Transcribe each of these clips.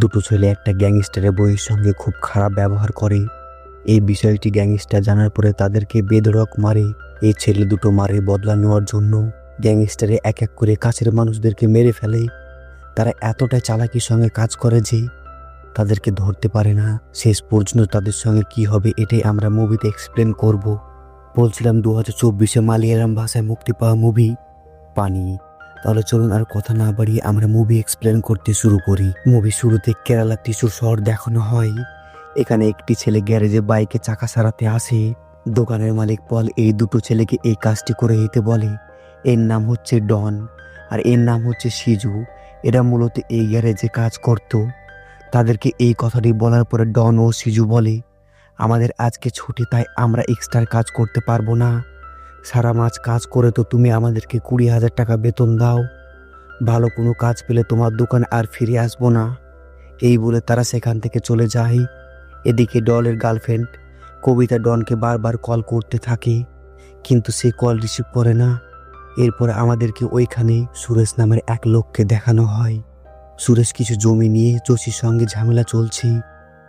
দুটো ছেলে একটা গ্যাংস্টারের বইয়ের সঙ্গে খুব খারাপ ব্যবহার করে। এই বিষয়টি গ্যাংস্টার জানার পরে তাদেরকে বেধড়ক মারে। এই ছেলে দুটো মারে বদলা নেওয়ার জন্য গ্যাংস্টারে এক এক করে কাছের মানুষদেরকে মেরে ফেলে। তারা এতটাই চালাকির সঙ্গে কাজ করে যে তাদেরকে ধরতে পারে না। শেষ পর্যন্ত তাদের সঙ্গে কি হবে এটাই আমরা মুভিতে এক্সপ্লেন করব। বলছিলাম 2024-এ মালয়ালম ভাষায় মুক্তি পাওয়া মুভি পানি। তাহলে চলুন আর কথা না বাড়িয়ে আমরা মুভি এক্সপ্লেন করতে শুরু করি। মুভি শুরুতে কেরালা ত্রিশূর শহর দেখানো হয়। এখানে একটি ছেলে গ্যারেজে বাইকে চাকা সারাতে আসে। দোকানের মালিক পল এই দুটো ছেলেকে এই কাজটি করে দিতে বলে। এর নাম হচ্ছে ডন আর এর নাম হচ্ছে সিজু। এরা মূলত এই গ্যারেজে কাজ করত। তাদেরকে এই কথাটি বলার পরে ডন ও সিজু বলে, আমাদের আজকে ছুটি, তাই আমরা এক্সট্রা কাজ করতে পারবো না। সারা মাস কাজ করে তো তুমি আমাদেরকে 20,000 টাকা বেতন দাও। ভালো কোনো কাজ পেলে তোমার দোকানে আর ফিরে আসবো না। এই বলে তারা সেখান থেকে চলে যায়। এদিকে ডনের গার্লফ্রেন্ড কবিতা ডনকে বারবার কল করতে থাকে, কিন্তু সে কল রিসিভ করে না। এরপরে আমাদেরকে ওইখানে সুরেশ নামের এক লোককে দেখানো হয়। সুরেশ কিছু জমি নিয়ে জোশীর সঙ্গে ঝামেলা চলছে।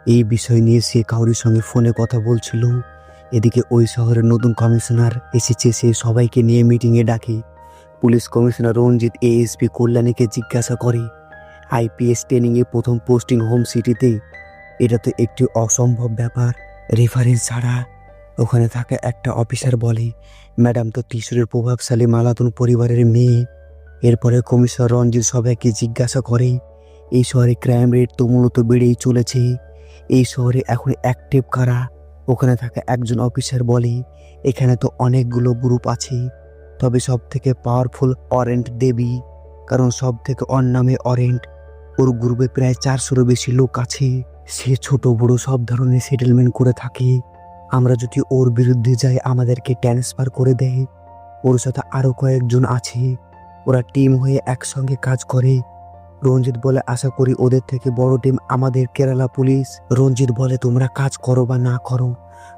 এই বিষয় নিয়ে সে কাউরির সঙ্গে ফোনে কথা বলছিল। এদিকে ওই শহরের নতুন কমিশনার এসেছে, সে সবাইকে নিয়ে মিটিংয়ে ডাকে। পুলিশ কমিশনার রঞ্জিত এএসপি কল্যাণীকে জিজ্ঞাসা করে, আইপিএস ট্রেনিংয়ে প্রথম পোস্টিং হোম সিটিতে, এটা তো একটি অসম্ভব ব্যাপার। রেফারেন্স ছাড়া ওখানে থাকা একটা অফিসার বলে, ম্যাডাম তো ত্রিশূরের প্রভাবশালী মালাতুন পরিবারের মেয়ে। এরপরে কমিশনার রঞ্জিত সবাইকে জিজ্ঞাসা করে, এই শহরে ক্রাইম রেট তো মূলত বেড়েই চলেছে, এই শহরে এখন অ্যাক্টিভ কারা? ওখানে থাকা একজন অফিসার বলে, এখানে তো অনেকগুলো গ্রুপ আছে, তবে সব থেকে পাওয়ারফুল অরেন্ট দেবী, কারণ সব থেকে ওর নামে অরেন্ট। ওর গ্রুপে প্রায় 400-এরও বেশি লোক আছে। সে ছোট বড় সব ধরনের সেটেলমেন্ট করে থাকে। আমরা যদি ওর বিরুদ্ধে যাই আমাদেরকে ট্রান্সফার করে দেয়। ওর সাথে আরও কয়েকজন আছে, ওরা টিম হয়ে একসঙ্গে কাজ করে। রঞ্জিত বলে, আশা করি ওদের থেকে বড় টিম আমাদের কেরালা পুলিশ। রঞ্জিত বলে, তোমরা কাজ করো বা না করো,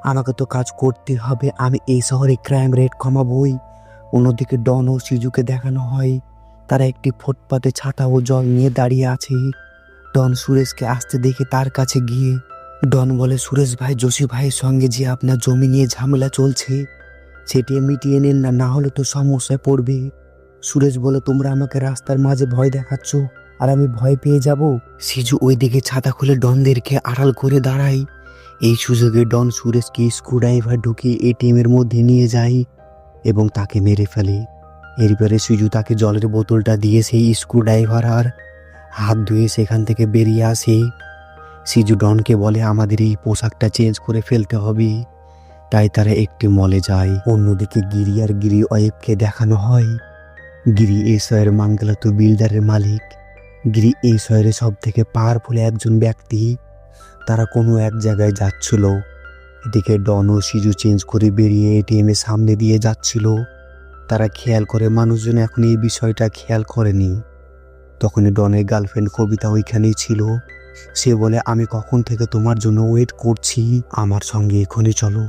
আমাকে তো কাজ করতে হবে, আমি এই শহরে ক্রাইম রেট কমাবই। অন্যদিকে ডন ও সিজুকে দেখানো হয়, তারা একটি ফুটপাতে ছাতা ও জল নিয়ে দাঁড়িয়ে আছে। ডন সুরেশকে আসতে দেখে তার কাছে গিয়ে ডন বলে, সুরেশ ভাই, যোশী ভাইয়ের সঙ্গে যে আপনার জমি নিয়ে ঝামেলা চলছে সেটি মিটিয়ে নেন না, না হলে তো সমস্যায় পড়বে। সুরেশ বলে, তোমরা আমাকে রাস্তার মাঝে ভয় দেখাচ্ছ আর আমি ভয় পেয়ে যাব। সিজু ওই দিকে ছাতা খুলে ডনদেরকে আড়াল করে দাঁড়ায়। এই সুযোগে ডন সুরেশকে স্ক্রুড্রাইভার ঢুকিয়ে এটিএমের মধ্যে নিয়ে যায় এবং তাকে মেরে ফেলে। এরপরে সিজু তাকে জলের বোতলটা দিয়ে সেই স্ক্রুড্রাইভার আর হাত ধুয়ে সেখান থেকে বেরিয়ে আসে। সিজু ডনকে বলে, আমাদের এই পোশাকটা চেঞ্জ করে ফেলতে হবে। তাই তারা একটি মলে যায়। অন্যদিকে গিরি আর গিরি ওয়েবকে দেখানো হয়। গিরি এই শহরের মাঙ্গলাত বিল্ডারের মালিক। গিরি এই শহরের সব থেকে পাওয়ারফুল একজন ব্যক্তি। তারা কোনো এক জায়গায় যাচ্ছিল। এদিকে ডন ও সিজু চেঞ্জ করে বেরিয়ে এটিএমের সামনে দিয়ে যাচ্ছিল। তারা খেয়াল করে মানুষজন এখন এই বিষয়টা খেয়াল করেনি। তখনই ডনের গার্লফ্রেন্ড কবিতা ওইখানেই ছিল। সে বলে, আমি কখন থেকে তোমার জন্য ওয়েট করছি, আমার সঙ্গে এখনই চলো।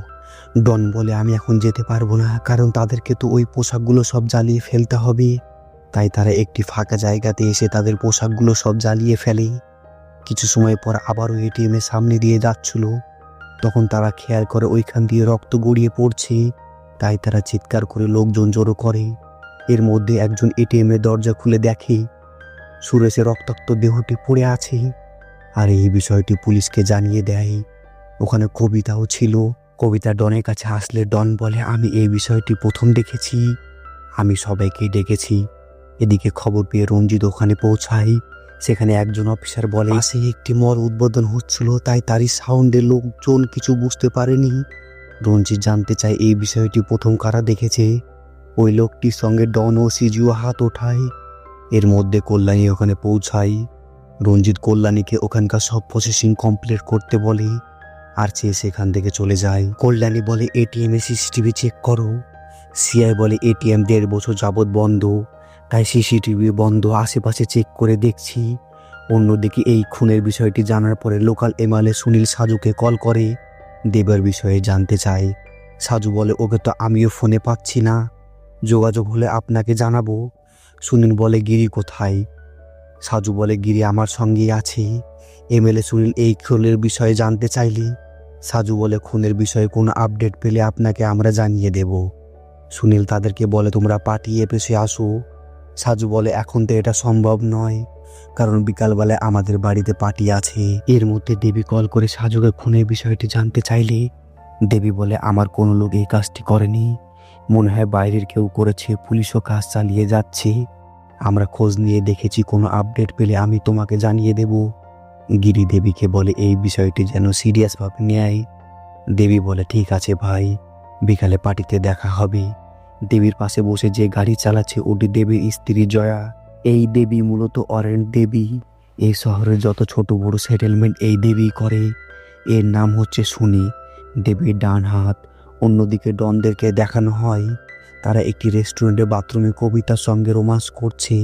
ডন বলে, আমি এখন যেতে পারবো না, কারণ তাদেরকে তো ওই পোশাকগুলো সব জ্বালিয়ে ফেলতে হবে। তাই তারা একটি ফাঁকা জায়গাতে এসে তাদের পোশাকগুলো সব জ্বালিয়ে ফেলে। কিছু সময় পর আবারও এটিএমের সামনে দিয়ে যাচ্ছিল। তখন তারা খেয়াল করে ওইখান দিয়ে রক্ত গড়িয়ে পড়ছে। তাই তারা চিৎকার করে লোকজন জড়ো করে। এর মধ্যে একজন এটিএমের দরজা খুলে দেখে সুরেশের রক্তাক্ত দেহটি পড়ে আছে, আর এই বিষয়টি পুলিশকে জানিয়ে দেয়। ওখানে কবিতাও ছিল। কবিতা ডনের কাছে আসলে ডন বলে, আমি এই বিষয়টি প্রথম দেখেছি, আমি সবাইকে ডেকেছি। এদিকে খবর পেয়ে রঞ্জিত ওখানে পৌঁছায়। সেখানে একজন অফিসার বলে, পাশে একটি মল উদ্বোধন হচ্ছিল, তাই তারই সাউন্ডে লোকজন কিছু বুঝতে পারেনি। রঞ্জিত জানতে চায় এই বিষয়টি প্রথম কারা দেখেছে। ওই লোকটির সঙ্গে ডন ও সিজিও হাত ওঠায়। এর মধ্যে কল্যাণী ওখানে পৌঁছায়। রঞ্জিত কল্যাণীকে ওখানকার সব প্রসেসিং কমপ্লিট করতে বলে, আর সে সেখান থেকে চলে যায়। কল্যাণী বলে, এটিএমে সিসিটিভি চেক করো। সিআই বলে, এটিএম 1.5 বছর যাবৎ বন্ধ, তাই সিসিটিভি বন্ধ, আশেপাশে চেক করে দেখছি। অন্যদিকে এই খুনের বিষয়টি জানার পরে লোকাল এমএলএ সুনীল সাজুকে কল করে দেবের বিষয়ে জানতে চায়। সাজু বলে, ওকে তো আমিও ফোনে পাচ্ছি না, যোগাযোগ হলে আপনাকে জানাবো। সুনীল বলে, গিরি কোথায়? সাজু বলে, গিরি আমার সঙ্গেই আছে। এমএলএ সুনীল এই খুনের বিষয়ে জানতে চাইলে সাজু বলে খুনের বিষয়ে কোনো আপডেট পেলে আপনাকে আমরা জানিয়ে দেব। সুনীল তাদেরকে বলে তোমরা পাঠিয়ে পেছে আসো। সাজু বলে এখন তো এটা সম্ভব নয়, কারণ বিকালবেলায় আমাদের বাড়িতে পার্টি আছে। এর মধ্যে দেবী কল করে সাজুকে খুনের বিষয়টি জানতে চাইলে দেবী বলে আমার কোনো লোক এই কাজটি করেনি, মনে হয় বাইরের কেউ করেছে, পুলিশও কাজ চালিয়ে যাচ্ছে। আমরা খোঁজ নিয়ে দেখেছি, কোনো আপডেট পেলে আমি তোমাকে জানিয়ে দেব। গিরি দেবীকে বলে এই বিষয়টি যেন সিরিয়াসভাবে নেয়। দেবী বলে ঠিক আছে ভাই, বিকালে পার্টিতে দেখা হবে। দেবীর পাশে বসে যে গাড়ি চালাচ্ছে ওটি দেবীর স্ত্রী জয়া। এই দেবী মূলত অরেঞ্জ দেবী। এই শহরের যত ছোট বড় সেটেলমেন্ট এই দেবী করে। এর নাম হচ্ছে সুনি, দেবীর ডান হাত। অন্যদিকে ডনদেরকে দেখানো হয় তারা একটি রেস্টুরেন্টে বাথরুমে কবিতার সঙ্গে রোমান্স করছে।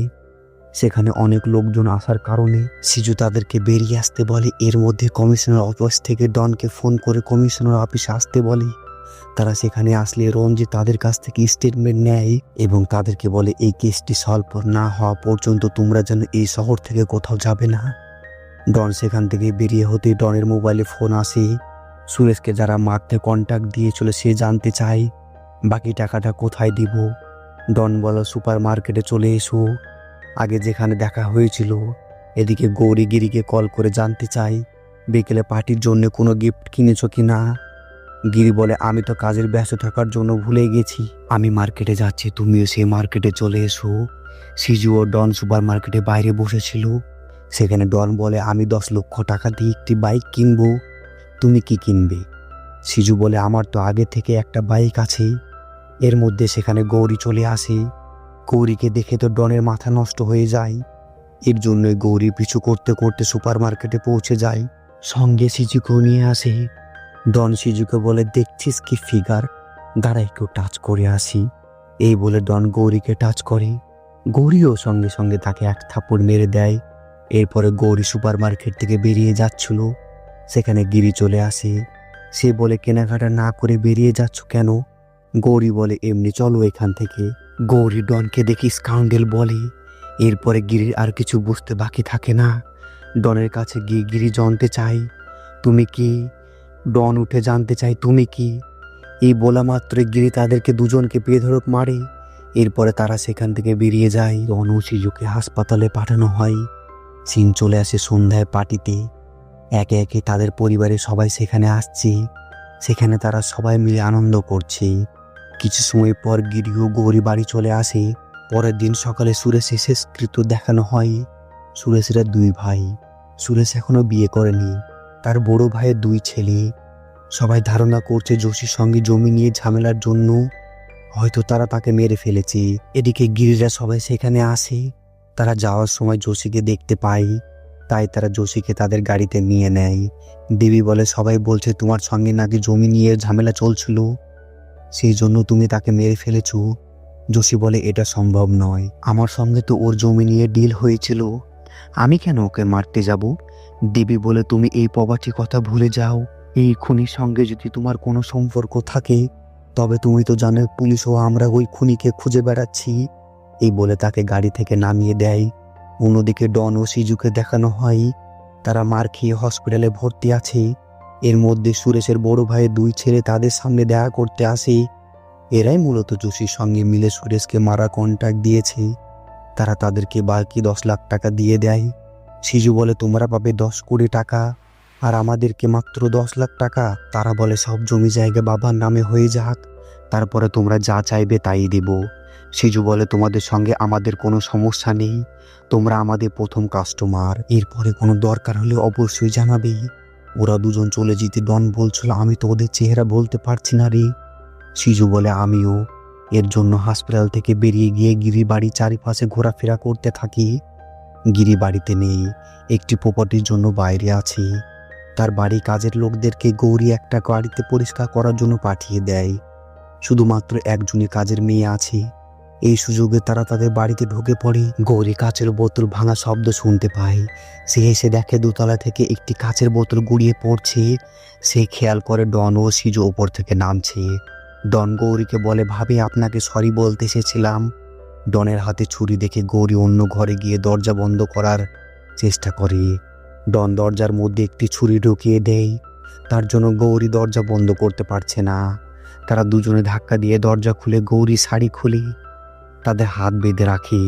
সেখানে অনেক লোকজন আসার কারণে সিজু তাদেরকে বেরিয়ে আসতে বলে। এর মধ্যে কমিশনার অফিস থেকে ডনকে ফোন করে কমিশনার অফিসে আসতে বলে। তারা সেখানে আসলে রঞ্জিত তাদের কাছ থেকে স্টেটমেন্ট নেয় এবং তাদেরকে বলে এই কেসটি সলভ না হওয়া পর্যন্ত তোমরা যেন এই শহর থেকে কোথাও যাবে না। ডন সেখান থেকে বেরিয়ে হতে ডনের মোবাইলে ফোন আসে। সুরেশকে যারা মারতে কন্ট্যাক্ট দিয়েছিল সে জানতে চায় বাকি টাকাটা কোথায় দিব। ডন বলে সুপার মার্কেটে চলে এসো, আগে যেখানে দেখা হয়েছিল। এদিকে গৌরী গিরিকে কল করে জানতে চাই বিকেলে পার্টির জন্য কোনো গিফট কিনেছো কি না। গিরি বলে আমি তো কাজের ব্যস্ত থাকার জন্য ভুলে গেছি, আমি মার্কেটে যাচ্ছি, তুমিও সেই মার্কেটে চলে এসো। সিজু ও ডন সুপার মার্কেটে বাইরে বসেছিল। সেখানে ডন বলে আমি 10 লক্ষ টাকা দিয়ে একটি বাইক কিনবো, তুমি কি কিনবে। সিজু বলে আমার তো আগে থেকে একটা বাইক আছে। এর মধ্যে সেখানে গৌরী চলে আসে। গৌরীকে দেখে তো ডনের মাথা নষ্ট হয়ে যায়। এর জন্যই গৌরী পিছু করতে করতে সুপার মার্কেটে পৌঁছে যায়, সঙ্গে সিজুকেও নিয়ে আসে। ডন সিজুকে বলে দেখছিস কি ফিগার, দাঁড়া একটু টাচ করে আসি। এই বলে ডন গৌরীকে টাচ করে। গৌরীও সঙ্গে সঙ্গে তাকে এক থাপ্পড় মেরে দেয়। এরপরে গৌরী সুপার মার্কেট থেকে বেরিয়ে যাচ্ছিল, সেখানে গিরি চলে আসে। সে বলে কেনাকাটা না করে বেরিয়ে যাচ্ছ কেন। গৌরী বলে এমনি চলো এখান থেকে। গৌরী ডনকে দেখি স্কাউন্ডেল বলে। এরপরে গিরির আর কিছু বুঝতে বাকি থাকে না। ডনের কাছে গিয়ে গিরি জানতে চাই তুমি কি। ডন উঠে জানতে চাই তুমি কি। এই বলা মাত্র গিরি তাদেরকে দুজনকে বেধড়ক মারে। এরপরে তারা সেখান থেকে বেরিয়ে যায়। ডন ও সিজুকে হাসপাতালে পাঠানো হয়। সিন চলে আসে সন্ধ্যায় পার্টিতে। একে একে তাদের পরিবারের সবাই সেখানে আসছে। সেখানে তারা সবাই মিলে আনন্দ করছে। কিছু সময় পর গিরি ও গৌরী বাড়ি চলে আসে। পরের দিন সকালে সুরেশের শেষকৃত্য দেখানো হয়। সুরেশের 2 ভাই। সুরেশ এখনো বিয়ে করেনি, তার বড় ভাইয়ের 2 ছেলে। সবাই ধারণা করছে যোশীর সঙ্গে জমি নিয়ে ঝামেলার জন্য হয়তো তারা তাকে মেরে ফেলেছে। এদিকে গিরিরা সবাই সেখানে আসে। তারা যাওয়ার সময় যোশীকে দেখতে পায়, তাই তারা যোশীকে তাদের গাড়িতে নিয়ে নেয়। দেবী বলে সবাই বলছে তোমার সঙ্গে নাকি জমি নিয়ে ঝামেলা চলছিল, সেই জন্য তুমি তাকে মেরে ফেলেছো। যোশী বলে এটা সম্ভব নয়, আমার সঙ্গে তো ওর জমি নিয়ে ডিল হয়েছিল, আমি কেন ওকে মারতে যাব। দেবী বলে তুমি এই প্রপার্টির কথা ভুলে যাও। এই খুনির সঙ্গে যদি তোমার কোনো সম্পর্ক থাকে তবে তুমি তো জানো পুলিশ ও আমরা ওই খুনিকে খুঁজে বেড়াচ্ছি। এই বলে তাকে গাড়ি থেকে নামিয়ে দেয়। অন্যদিকে ডন ও সিজুকে দেখানো হয় তারা মার খেয়ে হসপিটালে ভর্তি আছে। এর মধ্যে সুরেশের বড় ভাইয়ের 2 ছেলে তাদের সামনে দেখা করতে আসে। এরাই মূলত যোশীর সঙ্গে মিলে সুরেশকে মারা কন্ট্যাক্ট দিয়েছে। তারা তাদেরকে বাকি 10 লাখ টাকা দিয়ে দেয়। সিজু বলে তোমরা পাবে 10 কোটি টাকা আর আমাদেরকে মাত্র 10 লাখ টাকা। তারা বলে সব জমি জায়গা বাবার নামে হয়ে যাক, তারপরে তোমরা যা চাইবে তাই দেব। সিজু বলে তোমাদের সঙ্গে আমাদের কোনো সমস্যা নেই, তোমরা আমাদের প্রথম কাস্টমার, এরপরে কোনো দরকার হলে অবশ্যই জানাবে। ওরা দুজন চলে যেতে ডন বলছিল আমি তো ওদের চেহারা বলতে পারছি না রে। সিজু বলে আমিও। এর জন্য হাসপাতাল থেকে বেরিয়ে গিয়ে গিরি বাড়ির চারিপাশে ঘোরাফেরা করতে থাকি। গিরি বাড়িতে নেই, একটি প্রপার্টির জন্য বাইরে আছে। তার বাড়ি কাজের লোকদেরকে গৌরী একটা গাড়িতে পরিষ্কার করার জন্য পাঠিয়ে দেয়। শুধুমাত্র একজনই কাজের মেয়ে আছে। এই সুযোগে তারা তাদের বাড়িতে ঢুকে পড়ে। গৌরী কাচের বোতল ভাঙা শব্দ শুনতে পায়। সে এসে দেখে দোতলা থেকে একটি কাচের বোতল গুড়িয়ে পড়ছে। সে খেয়াল করে ডন ও সিজু ওপর থেকে নামছে। ডন গৌরীকে বলে ভাবি আপনাকে সরি বলতে এসেছিলাম। ডনের হাতে ছুরি দেখে গৌরী অন্য ঘরে গিয়ে দরজা বন্ধ করার চেষ্টা করে। ডন দরজার মধ্যে একটি ছুরি ঢুকিয়ে দেয়। তার জন্য গৌরী দরজা বন্ধ করতে পারছে না। তারা দুজনে ধাক্কা দিয়ে দরজা খুলে গৌরী শাড়ি খুলে তাদের হাত বেঁধে রাখে।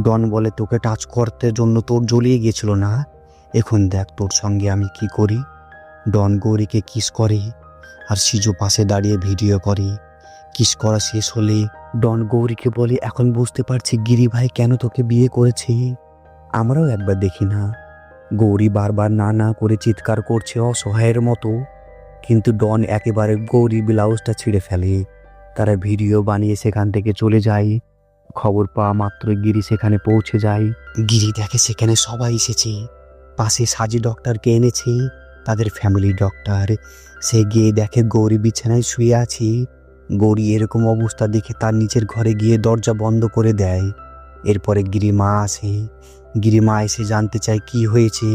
ডন বলে, তোকে টাচ করতে জন্য তোর জ্বলিয়ে গেছিল না, এখন দেখ তোর সঙ্গে আমি কি করি। ডন গৌরীকে কিস করে আর সিজু পাশে দাঁড়িয়ে ভিডিও করে। কিস করা শেষ হলে ডন গৌরীকে বলে, এখন বুঝতে পারছি গিরি ভাই কেন তোকে বিয়ে করেছে, আমরাও একবার দেখি না। গৌরী বারবার না না করে চিৎকার করছে অসহায়ের মতো, কিন্তু ডন একেবারে গৌরীর ব্লাউজটা ছিঁড়ে ফেলে। তারা ভিডিও বানিয়ে সেখান থেকে চলে যায়। খবর পাওয়া মাত্র গিরি সেখানে পৌঁছে যায়। গিরি দেখে সেখানে সবাই এসেছে। পাশে সাজি ডক্টরকে এনেছে, তাদের ফ্যামিলি ডক্টর। সে গিয়ে দেখে গৌরী বিছানায় শুয়ে আছে। গৌরী এরকম অবস্থা দেখে তার নিচের ঘরে গিয়ে দরজা বন্ধ করে দেয়। এরপরে গিরি মা আসে। গিরি মা এসে জানতে চায় কি হয়েছে।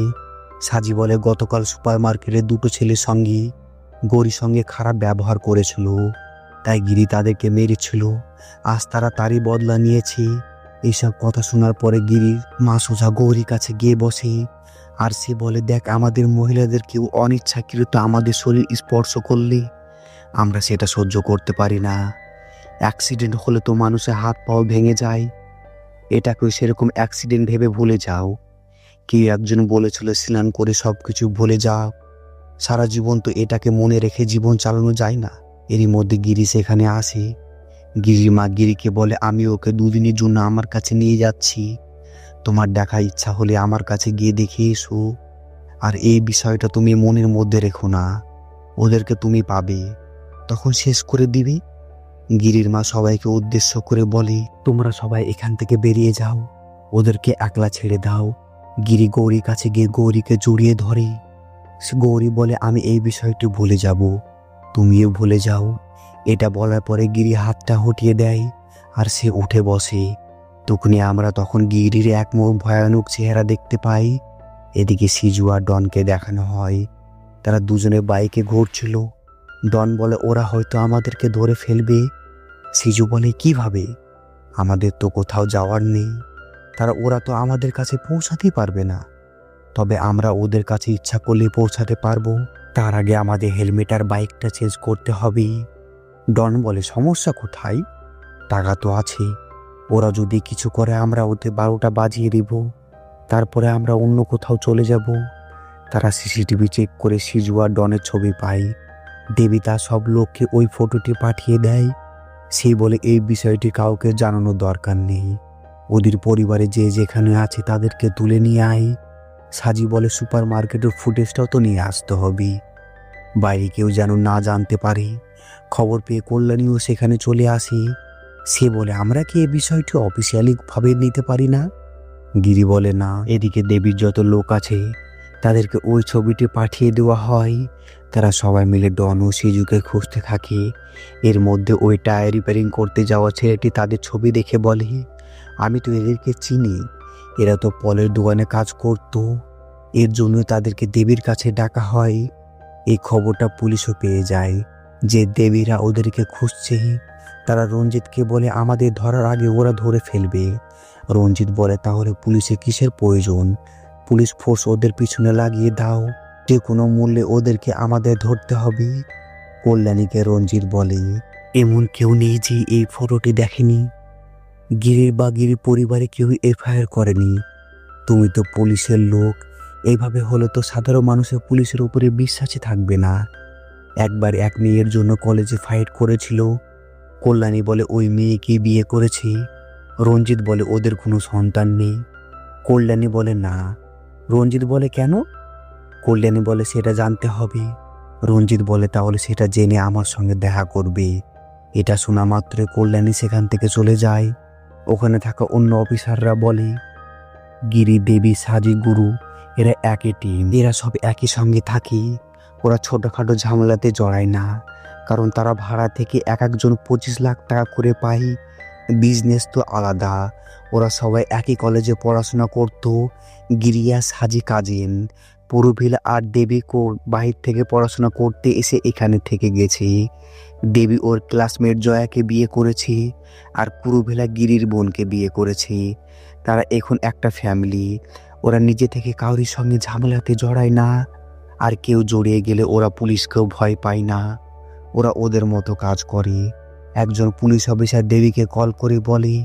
সাজি বলে, গতকাল সুপার মার্কেটে দুটো ছেলের সঙ্গে গৌরীর সঙ্গে খারাপ ব্যবহার করেছিল, তাই গিরি তাদেরকে মেরেছিল। আজ তারা তারই বদলা নিয়েছে। এইসব কথা শোনার পরে গিরির মা সোজা গৌরীর কাছে গিয়ে বসে আর সে বলে, দেখ আমাদের মহিলাদের কেউ অনিচ্ছাকৃত আমাদের শরীর স্পর্শ করলে আমরা সেটা সহ্য করতে পারি না। অ্যাক্সিডেন্ট হলে তো মানুষের হাত পাও ভেঙে যায়, এটাকেও সেরকম অ্যাক্সিডেন্ট ভেবে ভুলে যাও। কেউ একজন বলেছিল স্নান করে সব কিছু ভুলে যাও, সারা জীবন তো এটাকে মনে রেখে জীবন চালানো যায় না। এরই মধ্যে গিরি সেখানে আসে। গিরির মা গিরিকে বলে, আমি ওকে দুদিনের জন্য আমার কাছে নিয়ে যাচ্ছি, তোমার দেখা ইচ্ছা হলে আমার কাছে গিয়ে দেখে এসো। আর এই বিষয়টা তুমি মনের মধ্যে রেখো না, ওদেরকে তুমি পাবে তখন শেষ করে দিবে। গিরির মা সবাইকে উদ্দেশ্য করে বলে, তোমরা সবাই এখান থেকে বেরিয়ে যাও, ওদেরকে একলা ছেড়ে দাও। গিরি গৌরীর কাছে গিয়ে গৌরীকে জড়িয়ে ধরে। গৌরী বলে, আমি এই বিষয়টি ভুলে যাব, তুমিও ভুলে যাও। এটা বলার পরে গিরি হাতটা হটিয়ে দেয় আর সে উঠে বসে। তখনই আমরা তখন গিরির এক ভয়ানক চেহারা দেখতে পাই। এদিকে সিজু আর ডনকে দেখানো হয়, তারা দুজনে বাইকে ঘুরছিল। ডন বলে, ওরা হয়তো আমাদেরকে ধরে ফেলবে। সিজু বলে, কিভাবে? আমাদের তো কোথাও যাওয়ার নেই, ওরা তো আমাদের কাছে পৌঁছাতেই পারবে না, তবে আমরা ওদের কাছে ইচ্ছা করলে পৌঁছাতে পারবো। তার আগে আমাদের হেলমেট আর বাইকটা চেঞ্জ করতে হবে। ডন বলে, সমস্যা কোথায়? টাকা তো আছে, ওরা যদি কিছু করে আমরা ওদের 12টা বাজিয়ে দিব, তারপরে আমরা অন্য কোথাও চলে যাব। তারা সিসিটিভি চেক করে সিজু আর ডনের ছবি পায়। দেবী তার সব লোককে ওই ফটোটি পাঠিয়ে দেয়। সে বলে, এই বিষয়টি কাউকে জানানোর দরকার নেই, ওদের পরিবারে যে যেখানে আছে তাদেরকে তুলে নিয়ে আয়। সাজি বলে, সুপার মার্কেটের ফুটেজটাও তো নিয়ে আসতে হবে, বাইরে কেউ যেন না জানতে পারে। খবর পেয়ে কল্যাণীও সেখানে চলে আসে। সে বলে, আমরা কি এই বিষয়টি অফিসিয়ালি ভাবে নিতে পারি না? গিরি বলে, না। এদিকে দেবীর যত লোক আছে তাদেরকে ওই ছবিটি পাঠিয়ে দেওয়া হয়। তারা সবাই মিলে ডন ও সিজুকে খুঁজতে থাকে। এর মধ্যে ওই টায়ার রিপেয়ারিং করতে যাওয়া ছেলেটি তাদের ছবি দেখে বলে, আমি তো এদেরকে চিনি, এরা তো পলের দোকানে কাজ করতো, এর জন্য তাদেরকে দেবীর কাছে ডাকা হয়। এই খবরটা পুলিশও পেয়ে যায় যে দেবীরা ওদেরকে খুঁজছে। তারা রঞ্জিতকে বলে, আমাদের ধরার আগে ওরা ধরে ফেলবে। রঞ্জিত বলে, তাহলে পুলিশে কিসের প্রয়োজন? পুলিশ ফোর্স ওদের পিছনে লাগিয়ে দাও, যে কোনো মূল্যে ওদেরকে আমাদের ধরতে হবে। কল্যাণীকে রঞ্জিত বলে, এমন কেউ নেই যে এই ফটোটি দেখেনি, গিরির বা গিরির পরিবারে কেউ এফআইআর করেনি। তুমি তো পুলিশের লোক, এইভাবে হলে তো সাধারণ মানুষের পুলিশের উপরে বিশ্বাসই থাকবে না। একবার এক মেয়ের জন্য কলেজে ফাইট করেছিল। কল্যাণী বলে, ওই মেয়েকে বিয়ে করেছে। রঞ্জিত বলে, ওদের কোনো সন্তান নেই। কল্যাণী বলে, না। রঞ্জিত বলে, কেন? কল্যাণী বলে, সেটা জানতে হবে। রঞ্জিত বলে, তাহলে সেটা জেনে আমার সঙ্গে দেখা করবে। এটা শোনা মাত্রই কল্যাণী সেখান থেকে চলে যায়। ওখানে থাকা অন্য অফিসাররা বলে, গিরি, দেবী, সাজি, গুরু এরা একই টিম, এরা সব একই সঙ্গে থাকে। ওরা ছোটখাটো ঝামেলাতে জড়ায় না, কারণ তারা ভাড়া থেকে এক একজন 25 লাখ টাকা করে পায়। বিজনেস তো আলাদা। ওরা সবাই একই কলেজে পড়াশোনা করতো। গিরিয়া, সাজি কাজিন। পুরুভিলা আর দেবী বাহির থেকে পড়াশোনা করতে এসে এখানে থেকে গেছে। দেবী ওর ক্লাসমেট জয়াকে বিয়ে করেছে, আর পুরুভিলা গিরির বোনকে বিয়ে করেছে। তারা এখন একটা ফ্যামিলি। ওরা নিজে থেকে কাউরির সঙ্গে ঝামেলাতে জড়ায় না, আর কেউ জড়িয়ে গেলে ওরা পুলিশকেও ভয় পায় না। ওরা ওদের মতো কাজ করে। একজন পুলিশ অফিসার দেবীকে কল করে বলে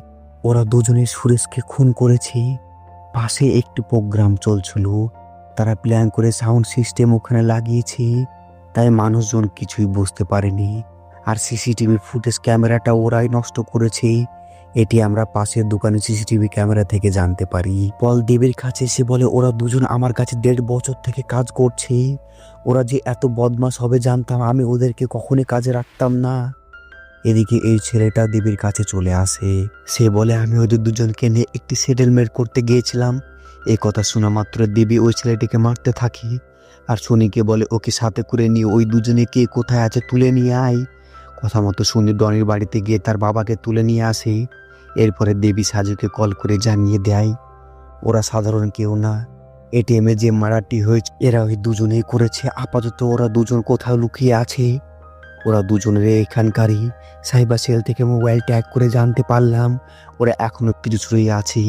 ওরা দুজনে সুরেশকে খুন করেছে। পাশে একটি প্রোগ্রাম চলছিল, তারা প্ল্যান করে সাউন্ড সিস্টেম ওখানে লাগিয়েছে, তাই মানুষজন কিছুই বুঝতে পারেনি। আর সিসিটিভি ফুটেজ ক্যামেরাটা ওরাই নষ্ট করেছে। এটি আমরা পাশের দোকানে সিসিটিভি ক্যামেরা থেকে জানতে পারি। পল দেবীর কাছে এসে বলে ওরা দুজন আমার কাছে 1.5 বছর থেকে কাজ করছে। ওরা যে এত বদমাশ হবে জানতাম আমি ওদেরকে কখনই কাজে রাখতাম না। এদিকে এই ছেলেটা দেবীর কাছে চলে আসে। সে বলে আমি ওদের দুজনকে নিয়ে একটি সেটেলমেন্ট করতে গিয়েছিলাম। এই কথা শোনা মাত্র দেবী ওই ছেলেটিকে মারতে থাকে, আর শনিকে বলে ওকে সাথে করে নিয়ে ওই দুজনে কে কোথায় আছে তুলে নিয়ে আয়। কথা মতো শনি ডনির বাড়িতে গিয়ে তার বাবাকে তুলে নিয়ে আসে। এরপরে দেবী সাজুকে কল করে জানিয়ে দেয় ওরা সাধারণ কেউ না, এটিএমে যে মারাটি হয়েছে এরা ওই দুজনেই করেছে। আপাতত ওরা দুজন কোথাও লুকিয়ে আছে। ওরা দুজনের এখানকারই। সাইবার সেল থেকে মোবাইল ট্যাগ করে জানতে পারলাম ওরা এখনো পিছুছড়িয়ে আছে।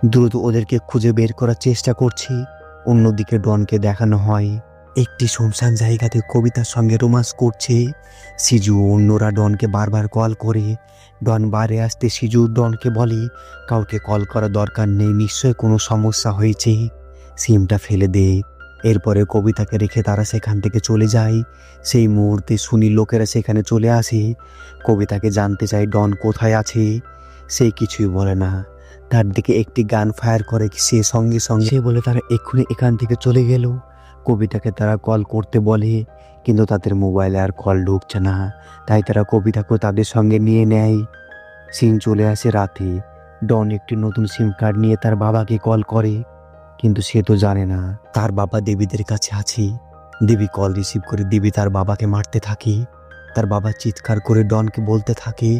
দ্রুত ওদেরকে খুঁজে বের করার চেষ্টা করছি। অন্যদিকে ডনকে দেখানো হয় একটি শুনশান জায়গাতে কবিতার সঙ্গে রোমান্স করছে। সিজু অন্যরা ডনকে বারবার কল করে। ডন বারে আসতে সিজু ডনকে বলে কাউকে কল করা দরকার নেই, নিশ্চয় কোনো সমস্যা হয়েছে, সিমটা ফেলে দে। এরপরে কবিতাকে রেখে তারা সেখান থেকে চলে যায়। সেই মুহূর্তে সুনীল লোকেরা সেখানে চলে আসে। কবিতাকে জানতে চায় ডন কোথায় আছে। সে কিছুই বলে না, তার দিকে একটি গান ফায়ার করে। সে সঙ্গে সঙ্গে সে বলে তারা এক্ষুনি এখান থেকে চলে গেল। কবিতাকে তারা কল করতে বলে, কিন্তু তাদের মোবাইলে আর কল ঢুকছে না, তাই তারা কবিতাকেও তাদের সঙ্গে নিয়ে নেয়। সিন চলে আসে রাতে। ডন একটি নতুন সিম কার্ড নিয়ে তার বাবাকে কল করে, কিন্তু সে তো জানে না তার বাবা দেবীদের কাছে আছে। দেবী কল রিসিভ করে দেবী তার বাবাকে মারতে থাকে। তার বাবা চিৎকার করে ডনকে বলতে থাকে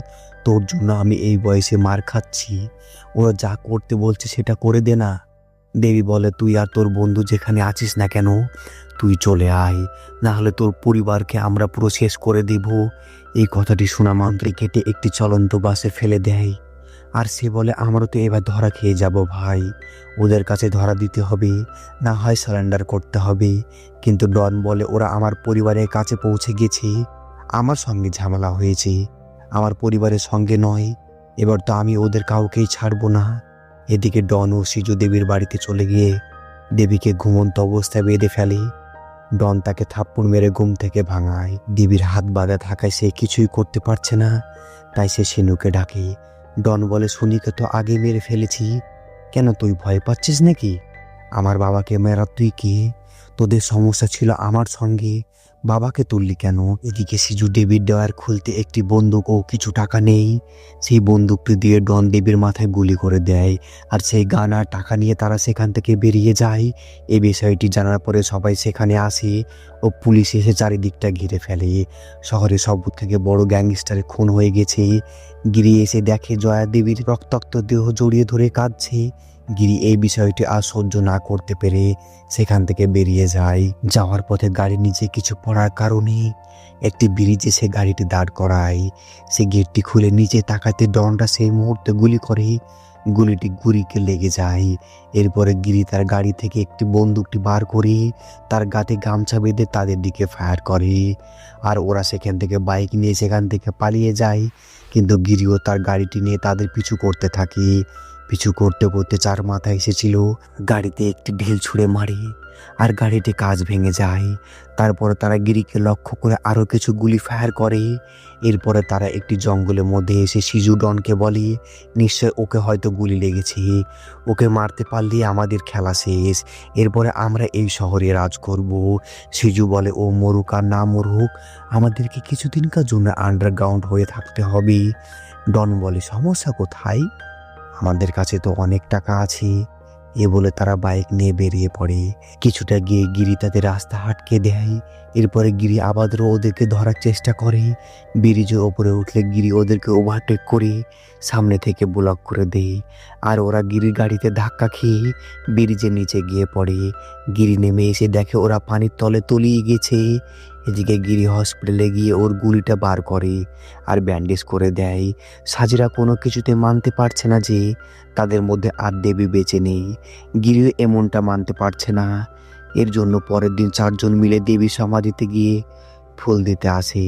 তোর জন্য আমি এই বয়সে মার খাচ্ছি, ওরা যা করতে বলছে সেটা করে দে না। দেবী বলে তুই আর তোর বন্ধু যেখানে আছিস না কেন তুই চলে আয়, না হলে তোর পরিবারকে আমরা পুরো শেষ করে দেব। এই কথাটি শোনা মাত্রই কেটে একটি চলন্ত বাসে ফেলে দেয়। আর সে বলে আমারও তো এবার ধরা খেয়ে যাব ভাই, ওদের কাছে ধরা দিতে হবে, না হয় সারেন্ডার করতে হবে। কিন্তু ডন বলে ওরা আমার পরিবারের কাছে পৌঁছে গেছে, আমার সঙ্গে ঝামেলা হয়েছে, আমার পরিবারের সঙ্গে নয়, এবার তো আমি ওদের কাউকেই ছাড়বো না। এদিকে ডন ও সিজু দেবীর বাড়িতে চলে গিয়ে দেবীকে ঘুমন্ত অবস্থায় বেঁধে ফেলে। ডন তাকে থাপ্পড় মেরে ঘুম থেকে ভাঙায়। দেবীর হাত বাঁধা থাকায় সে কিছুই করতে পারছে না, তাই সে সিনুকে ডাকে। ডন বলে সুনিকে তো আগে মেরে ফেলেছি, কেন তুই ভয় পাচ্ছিস নাকি? আমার বাবাকে মেরা তুই কে? তোদের সমস্যা ছিল আমার সঙ্গে, বাবাকে তুললি কেন? এদিকে সিজু ডেভিড ডয়ার খুলতে একটি বন্দুক ও কিছু টাকা নেই। সেই বন্দুকটি দিয়ে ডন দেবীর মাথায় গুলি করে দেয়, আর সেই গান আর টাকা নিয়ে তারা সেখান থেকে বেরিয়ে যায়। এই বিষয়টি জানার পরে সবাই সেখানে আসে ও পুলিশ এসে চারিদিকটা ঘিরে ফেলে। শহরে সব থেকে বড় গ্যাংস্টারের খুন হয়ে গেছে। গিরি এসে দেখে জয়া দেবীর রক্তাক্ত দেহ জড়িয়ে ধরে কাঁদছে। গিরি এই বিষয়টি আর সহ্য না করতে পেরে সেখান থেকে বেরিয়ে যায়। যাওয়ার পথে গাড়ির নিচে কিছু পড়ার কারণে একটি ব্রিজে সে গাড়িটি দাঁড় করায়। সে গেটটি খুলে নিচে তাকাতে ডনটা সেই মুহূর্তে গুলি করে। গুলিটি গুরিকে লেগে যায়। এরপরে গিরি তার গাড়ি থেকে একটি বন্দুকটি বার করে তার গাতে গামছা বেঁধে তাদের দিকে ফায়ার করে, আর ওরা সেখান থেকে বাইক নিয়ে সেখান থেকে পালিয়ে যায়। কিন্তু গিরিও তার গাড়িটি নিয়ে তাদের পিছু করতে থাকে। পিছু করতে করতে চার মাথা এসেছিল, গাড়িতে একটি ঢিল ছুঁড়ে মারে আর গাড়িটি কাঁচ ভেঙে যায়। তারপরে তারা গিরিকে লক্ষ্য করে আরও কিছু গুলি ফায়ার করে। এরপরে তারা একটি জঙ্গলের মধ্যে এসে সিজু ডনকে বলে নিশ্চয় ওকে হয়তো গুলি লেগেছে, ওকে মারতে পারলে আমাদের খেলা শেষ, এরপরে আমরা এই শহরে রাজ করব। সিজু বলে ও মরুক আর না মরুক আমাদেরকে কিছুদিনকার জন্য আন্ডারগ্রাউন্ড হয়ে থাকতে হবে। ডন বলে সমস্যা কোথায়, আমাদের কাছে তো অনেক টাকা আছে। এ বলে তারা বাইক নিয়ে বেরিয়ে পড়ে। কিছুটা গিয়ে গিরি তাদের রাস্তা আটকে দেয়। এরপরে গিরি আবারও ওদেরকে ধরার চেষ্টা করে। ব্রিজের ওপরে উঠলে গিরি ওদেরকে ওভারটেক করে সামনে থেকে ব্লক করে দেয়, আর ওরা গিরির গাড়িতে ধাক্কা খেয়ে ব্রিজের নিচে গিয়ে পড়ে। গিরি নেমে এসে দেখে ওরা পানির তলে তলিয়ে গেছে। এদিকে গিরি হসপিটালে গিয়ে ওর গুলিটা বার করে আর ব্যান্ডেজ করে দেয়। সাজিরা কোনো কিছুতে মানতে পারছে না যে তাদের মধ্যে আর দেবী বেঁচে নেই। গিরিও এমনটা মানতে পারছে না। এর জন্য পরের দিন 4 জন মিলে দেবী সমাধিতে গিয়ে ফুল দিতে আসে।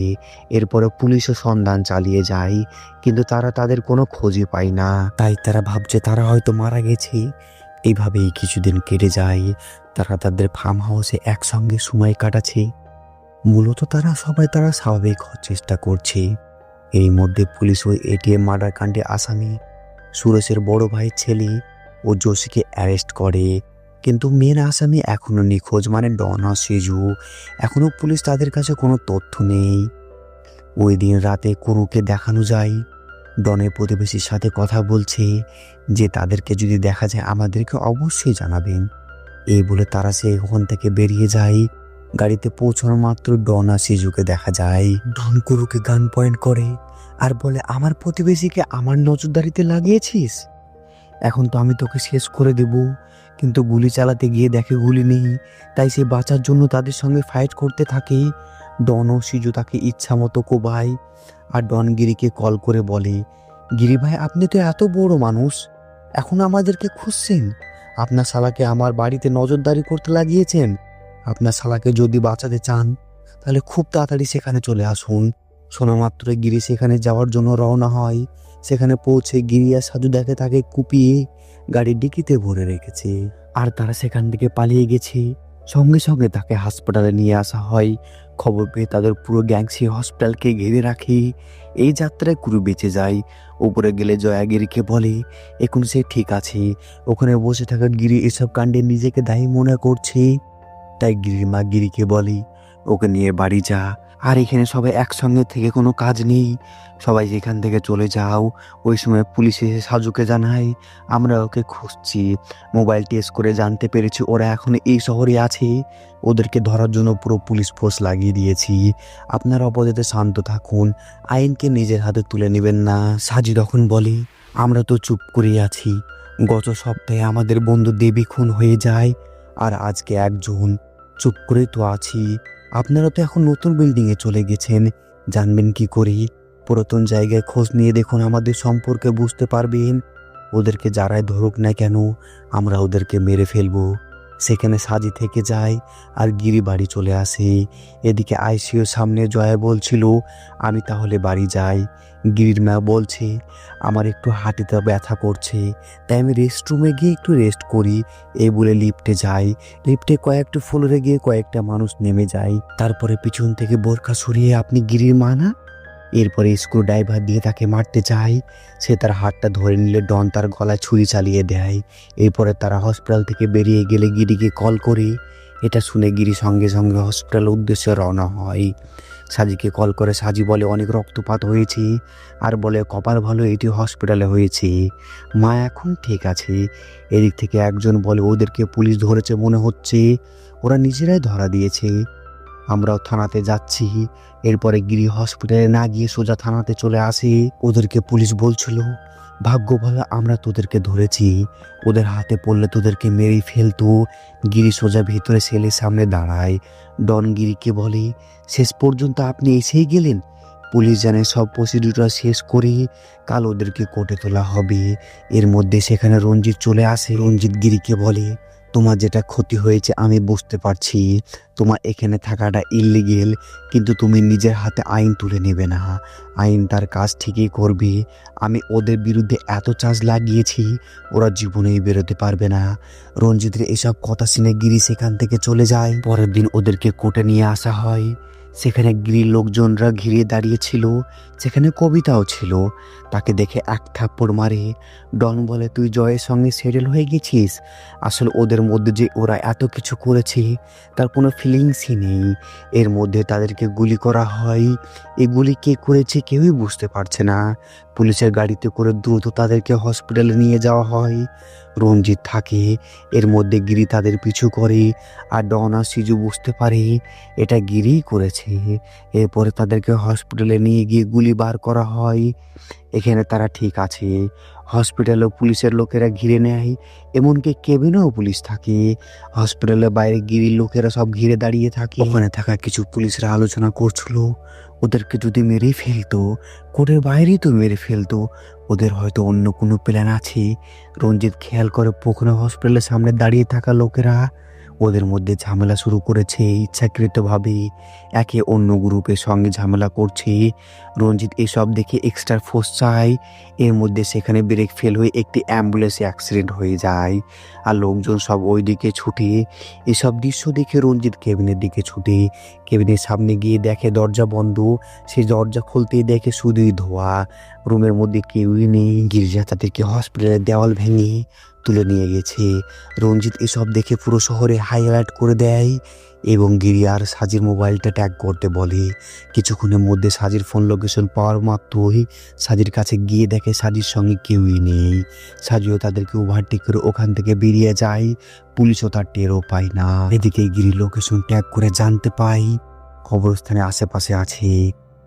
এরপরে পুলিশও সন্ধান চালিয়ে যায়, কিন্তু তারা তাদের কোনো খোঁজই পায় না। তাই তারা ভাবছে তারা হয়তো মারা গেছে। এইভাবেই কিছুদিন কেটে যায়। তারা তাদের ফার্ম হাউসে একসঙ্গে সময় কাটাচ্ছে। মূলত তারা স্বাভাবিক হওয়ার চেষ্টা করছে। এর মধ্যে পুলিশ ওই এটিএম মার্ডার কাণ্ডে আসামি সুরেশের বড় ভাইয়ের ছেলে ও জোশীকে অ্যারেস্ট করে। কিন্তু মেন আসামি এখনো নিখোঁজ, মানে ডন আর সিজু। এখনো পুলিশ তাদের কাছে কোনো তথ্য নেই। ওই দিন রাতে কুরুকে দেখানো যায় ডনের প্রতিবেশীর সাথে কথা বলছে যে তাদেরকে যদি দেখা যায় আমাদেরকে অবশ্যই জানাবেন। এই বলে তারা ওখান থেকে বেরিয়ে যায়। গাড়িতে পৌঁছানো মাত্র ডন আর সিজুকে দেখা যায়। ডন কুরুকে গান পয়েন্ট করে আর বলে, আমার প্রতিবেশীকে আমার নজরদারিতে লাগিয়েছিস, এখন তো আমি তোকে শেষ করে দেব। কিন্তু গুলি চালাতে গিয়ে দেখে গুলি নেই, তাই সে বাঁচার জন্য তাদের সঙ্গে ফাইট করতে থাকে। ডন ও সিজু তাকে ইচ্ছা মতো কোবায়। আর ডন গিরিকে কল করে বলে, গিরি ভাই, আপনি তো এত বড় মানুষ, এখন আমাদেরকে খুঁজছেন? আপনার শালাকে আমার বাড়িতে নজরদারি করতে লাগিয়েছেন। আপনার শালাকে যদি বাঁচাতে চান তাহলে খুব তাড়াতাড়ি সেখানে চলে আসুন। শোনা মাত্র গিরি সেখানে যাওয়ার জন্য রওনা হয়। সেখানে পৌঁছে গিরি আর সাজু দেখে তাকে কুপিয়ে গাড়ির ডিকিতে ভরে রেখেছে আর তারা সেখান থেকে পালিয়ে গেছে। সঙ্গে সঙ্গে তাকে হাসপাতালে নিয়ে আসা হয়। খবর পেয়ে তাদের পুরো গ্যাং সেই হসপিটালকে ঘিরে রাখে। এই যাত্রায় কুরু বেঁচে যায়। উপরে গেলে জয়া গিরিকে বলে এখন সে ঠিক আছে। ওখানে বসে থাকা গিরি এসব কাণ্ডে নিজেকে দায়ী মনে করছে। তাই গিরির মা গিরিকে বলে, ওকে নিয়ে বাড়ি যা, আর এখানে সবাই একসঙ্গে থেকে কোনো কাজ নেই, সবাই যেখান থেকে চলে যাও। ওই সময় পুলিশ এসে সাজুকে জানায় আমরা ওকে খুঁজছি, মোবাইল টেস্ট করে জানতে পেরেছি ওরা এখন এই শহরে আছে। ওদেরকে ধরার জন্য পুরো পুলিশ ফোর্স লাগিয়ে দিয়েছি। আপনারা অপরাধে শান্ত থাকুন, আইনকে নিজের হাতে তুলে নেবেন না। সাজি তখন বলে, আমরা তো চুপ করে আছি, গত সপ্তাহে আমাদের বন্ধু দেবী খুন হয়ে যায়, আর আজকে একজন, চুপ করে তো আছি। আপনারা তো এখন নতুন বিল্ডিংয়ে চলে গেছেন, জানবেন কি করে? পুরাতন জায়গায় খোঁজ নিয়ে দেখুন, আমাদের সম্পর্কে বুঝতে পারবেন। ওদেরকে যারাই ধরুক না কেন আমরা ওদেরকে মেরে ফেলবো। সেখানে সাজি থেকে যায় আর গিরি বাড়ি চলে আসে। এদিকে আইসিইউর সামনে জয়া বলছিল আমি তাহলে বাড়ি যাই। গিরির মা বলছে আমার একটু হাঁটুতে ব্যথা করছে, তাই আমি রেস্টরুমে গিয়ে একটু রেস্ট করি। এই বলে লিফটে যাই। লিফটে কয়েকটা ফ্লোরে গিয়ে কয়েকটা মানুষ নেমে যায়। তারপরে পিছন থেকে বোরখা সরিয়ে আপনি গিরির মা না? এরপরে স্ক্রু ড্রাইভার দিয়ে তাকে মারতে চায়। সে তার হাতটা ধরে নিলে ডন তার গলায় ছুরি চালিয়ে দেয়। এরপরে তারা হসপিটাল থেকে বেরিয়ে গেলে গিরিকে কল করে। এটা শুনে গিরি সঙ্গে সঙ্গে হসপিটালের উদ্দেশ্যে রওনা হয়। সাজিকে কল করে সাজি বলে অনেক রক্তপাত হয়েছে, আর বলে কপাল ভালো এটি হসপিটালে হয়েছে, মা এখন ঠিক আছে। এদিক থেকে একজন বলে ওদেরকে পুলিশ ধরেছে মনে হচ্ছে, ওরা নিজেরাই ধরা দিয়েছে, আমরাও থানাতে যাচ্ছি। এরপরে গিরি হসপিটালে না গিয়ে সোজা থানাতে চলে আসে। ওদেরকে পুলিশ বলছিল ভাগ্য ভালো আমরা তোদেরকে ধরেছি, ওদের হাতে পড়লে তোদেরকে মেরেই ফেলতো। গিরি সোজা ভিতরে সেলের সামনে দাঁড়ায়। ডন গিরিকে বলে শেষ পর্যন্ত আপনি এসেই গেলেন। পুলিশ জানে সব প্রসিডিউর শেষ করে কাল ওদেরকে কোর্টে তোলা হবে। এর মধ্যে সেখানে রঞ্জিত চলে আসে। রঞ্জিত গিরিকে বলে তোমার যেটা ক্ষতি হয়েছে আমি বুঝতে পারছি, তোমার এখানে থাকাটা ইলিগেল, কিন্তু তুমি নিজের হাতে আইন তুলে নেবে না, আইন তার কাজ ঠিকই করবে। আমি ওদের বিরুদ্ধে এত চার্জ লাগিয়েছি ওরা জীবনেই বেরোতে পারবে না। রঞ্জিতের এসব কথা শুনে গিরি সেখান থেকে চলে যায়। পরের দিন ওদেরকে কোর্টে নিয়ে আসা হয়। সেখানে গিরির লোকজনরা ঘিরে দাঁড়িয়েছিল, সেখানে কবিতাও ছিল। তাকে দেখে এক থাপ্পড় মারে। ডন বলে তুই জয়ের সঙ্গে সেটেল হয়ে গেছিস? আসলে ওদের মধ্যে যে ওরা এত কিছু করেছে তার কোনো ফিলিংসই নেই। এর মধ্যে তাদেরকে গুলি করা হয়। এই গুলি কে করেছে কেউই বুঝতে পারছে না। পুলিশের গাড়িতে করে দ্রুত তাদেরকে হসপিটালে নিয়ে যাওয়া হয়। রঞ্জিত থাকে। এর মধ্যে গিরি তাদের পিছু করে, আর ডন আর সিজু বুঝতে পারে এটা গিরিই করেছে। এরপরে তাদেরকে হসপিটালে নিয়ে গিয়ে গুলি বার করা হয়। এখানে তারা ঠিক আছে। হসপিটালেও পুলিশের লোকেরা ঘিরে নেয়, এমনকি কেবিনেও পুলিশ থাকে। হসপিটালের বাইরে গিরির লোকেরা সব ঘিরে দাঁড়িয়ে থাকে। ওখানে থাকা কিছু পুলিশরা আলোচনা করছিল, ওদেরকে যদি মেরে ফেলতো, কোর্টের বাইরেই তো মেরে ফেলতো, ওদের হয়তো অন্য কোনো প্ল্যান আছে। রঞ্জিত খেয়াল করে পোখরা হসপিটালের সামনে দাঁড়িয়ে থাকা লোকেরা ওদের মধ্যে ঝামেলা শুরু করেছে ইচ্ছাকৃতভাবে, একে অন্য গ্রুপের সঙ্গে ঝামেলা করছে। রঞ্জিত এসব দেখে এক্সট্রা ফোর্স চায়। এর মধ্যে সেখানে ব্রেক ফেল হয়ে একটি অ্যাম্বুলেন্সে অ্যাক্সিডেন্ট হয়ে যায়, আর লোকজন সব ওই দিকে ছুটে। এসব দৃশ্য দেখে রঞ্জিত কেবিনের দিকে ছুটে। কেবিনের সামনে গিয়ে দেখে দরজা বন্ধ। সে দরজা খুলতেই দেখে শুধুই ধোয়া, রুমের মধ্যে কেউই নেই। গির্জা তাদেরকে হসপিটালের দেওয়াল ভেঙে তুলে নিয়ে গেছে। রঞ্জিত এসব দেখে পুরো শহরে হাই অ্যালার্ট করে দেয় এবং গিরি আর সাজির মোবাইলটা ট্যাগ করতে বলে। কিছুক্ষণের মধ্যে সাজির ফোন লোকেশন পাওয়ার মাত্রই সাজির কাছে গিয়ে দেখে সাজির সঙ্গে কেউই নেই। সাজিও তাদেরকে ওভারটেক করে ওখান থেকে বেরিয়ে যায়, পুলিশও তার টেরও পায় না। এদিকে গিরি লোকেশন ট্যাগ করে জানতে পায় কবরস্থানে আশেপাশে আছে।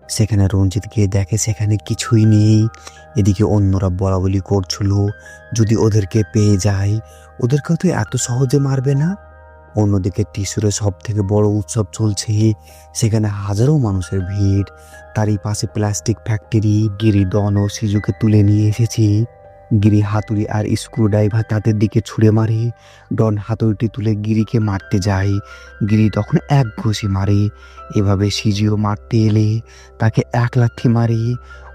সেখানে রঞ্জিত গিয়ে দেখে সেখানে কিছুই নেই। এদিকে অন্যরা বলাবলি করছিল যদি ওদেরকে পেয়ে যায় ওদেরকেও তো এত সহজে মারবে না। অন্যদিকে টিসুরে সব থেকে বড় উৎসব চলছে, সেখানে হাজারো মানুষের ভিড়। তারই পাশে প্লাস্টিক ফ্যাক্টরি। গিরি, ডন ও সিজুকে তুলে নিয়ে এসেছে। গিরি হাতুড়ি আর স্ক্রুড্রাইভার তাদের দিকে ছুঁড়ে মারে। ডন হাতুড়িটি তুলে গিরিকে মারতে যায়, গিরি তখন এক ঘুষি মারে। এভাবে সিজিও মারতে এলে তাকে এক লাথি মারে।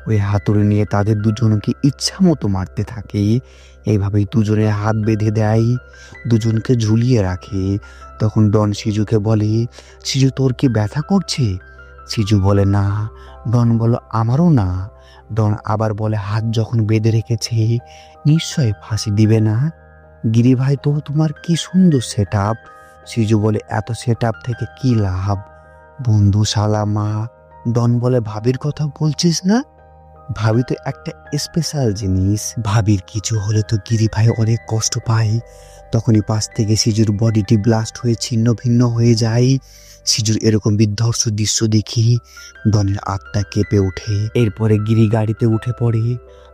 ওই হাতুড়ি নিয়ে তাদের দুজনকে ইচ্ছা মতো মারতে থাকে। এইভাবেই দুজনের হাত বেঁধে দেয়, দুজনকে ঝুলিয়ে রাখে। তখন ডন সিজুকে বলে, সিজু তোর কি ব্যথা করছে? সিজু বলে না। ডন বলো আমারও না। ডন আবার বলে হাত যখন বেঁধে রেখেছে নিশ্চয়ই ফাঁসি দিবে না। গিরি ভাই তো তোমার কি সুন্দর সেট আপ। সিজু বলে এত সেট আপ থেকে কি লাভ, বন্ধু শালা মা। ডন বলে ভাবির কথা বলছিস না? ভাবি তো একটা স্পেশাল জিনিস, ভাবির কিছু হলে তো গিরি ভাই অনেক কষ্ট পায়। তখনই পাশ থেকে সিজুর বডিটি ব্লাস্ট হয়ে ছিন্ন ভিন্ন হয়ে যায়। সিজুর এরকম বিধ্বংস দৃশ্য দেখি ডনের আত্মা কেঁপে ওঠে। এরপরে গিরি গাড়িতে উঠে পড়ে।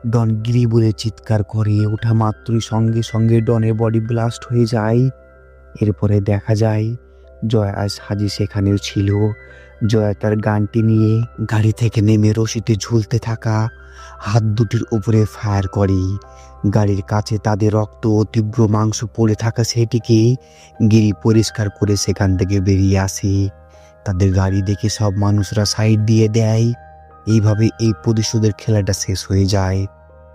ডন গিরি বলে চিৎকার করে, ওঠা মাত্রই সঙ্গে সঙ্গে ডনের বডি ব্লাস্ট হয়ে যায়। এরপরে দেখা যায় জয়া আর সাজি সেখানেও ছিল। জয়া তার গানটি নিয়ে গাড়ি থেকে নেমে রশিতে ঝুলতে থাকা হাত দুটির উপরে ফায়ার করে। গাড়ির কাছে তাদের রক্ত ও তীব্র মাংস পড়ে থাকা সেটিকে গিরি পরিষ্কার করে সেখান থেকে বেরিয়ে আসে। তাদের গাড়ি দেখে সব মানুষরা সাইড দিয়ে দেয়। এইভাবে এই প্রতিশোধের খেলাটা শেষ হয়ে যায়।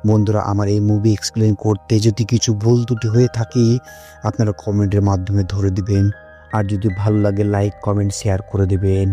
বন্ধুরা, আমার এই মুভি এক্সপ্লেন করতে যদি কিছু ভুল ত্রুটি হয়ে থাকে আপনারা কমেন্টের মাধ্যমে ধরে দিবেন। আর যদি ভালো লাগে লাইক, কমেন্ট, শেয়ার করে দেবেন।